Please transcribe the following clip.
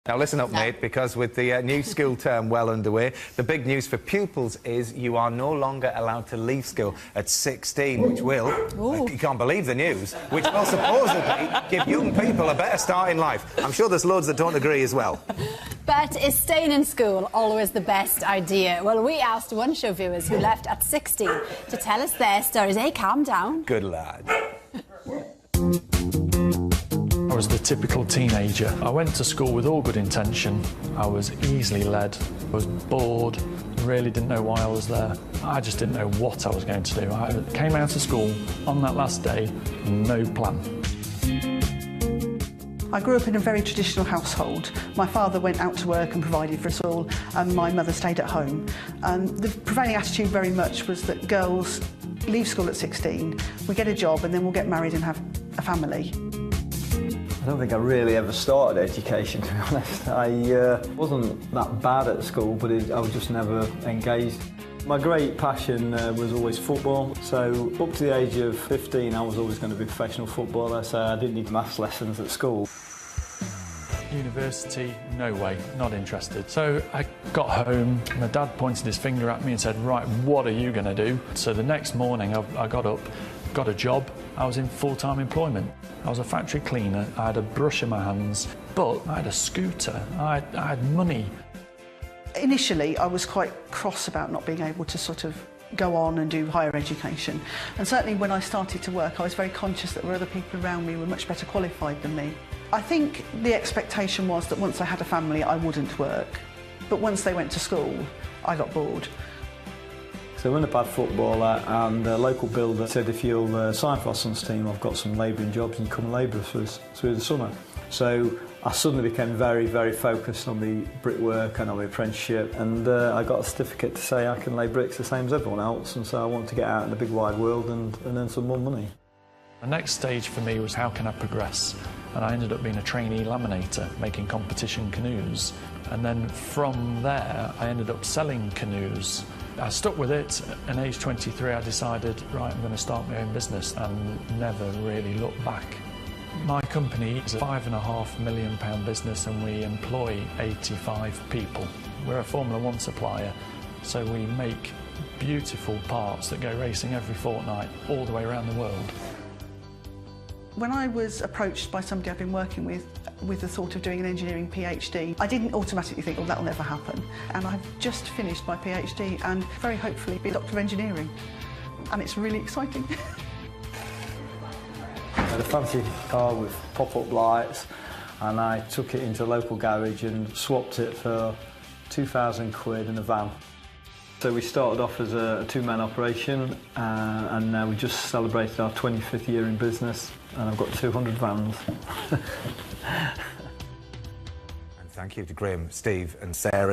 Now listen up, mate, because with the new school term well underway, the big news for pupils is you are no longer allowed to leave school at 16, which will, you can't believe the news, which will supposedly give young people a better start in life. I'm sure there's loads that don't agree as well. But is staying in school always the best idea? Well, we asked one show viewers who left at 16 to tell us their stories. Hey, calm down. Good lad. I was the typical teenager. I went to school with all good intention. I was easily led. I was bored, really didn't know why I was there. I just didn't know what I was going to do. I came out of school on that last day, no plan. I grew up in a very traditional household. My father went out to work and provided for us all, and my mother stayed at home. The prevailing attitude very much was that girls leave school at 16, we get a job and then we'll get married and have a family. I don't think I really ever started education, to be honest. I wasn't that bad at school, but I was just never engaged. My great passion was always football, so up to the age of 15 I was always going to be a professional footballer, so I didn't need maths lessons at school. University, no way, not interested. So I got home, my dad pointed his finger at me and said, right, what are you going to do? So the next morning I got up, got a job. I was in full-time employment. I was a factory cleaner, I had a brush in my hands, but I had a scooter, I had money. Initially, I was quite cross about not being able to sort of go on and do higher education. And certainly when I started to work, I was very conscious that there were other people around me who were much better qualified than me. I think the expectation was that once I had a family, I wouldn't work. But once they went to school, I got bored. So I went a bad footballer, and the local builder said, if you'll sign for our son's team, I've got some labouring jobs and you come labour for us through the summer. So I suddenly became very, very focused on the brickwork and on the apprenticeship, and I got a certificate to say I can lay bricks the same as everyone else, and so I wanted to get out in the big wide world and earn some more money. The next stage for me was how can I progress? And I ended up being a trainee laminator, making competition canoes. And then from there, I ended up selling canoes. I stuck with it, and age 23 I decided, right, I'm going to start my own business, and never really looked back. My company is a £5.5 million business and we employ 85 people. We're a Formula 1 supplier, so we make beautiful parts that go racing every fortnight all the way around the world. When I was approached by somebody I've been working with the thought of doing an engineering PhD, I didn't automatically think, oh, that'll never happen. And I've just finished my PhD and very hopefully be a Doctor of Engineering. And it's really exciting. I had a fancy car with pop-up lights, and I took it into a local garage and swapped it for 2,000 quid in a van. So we started off as a two-man operation, and now we just celebrated our 25th year in business, and I've got 200 vans. And thank you to Graham, Steve and Sarah.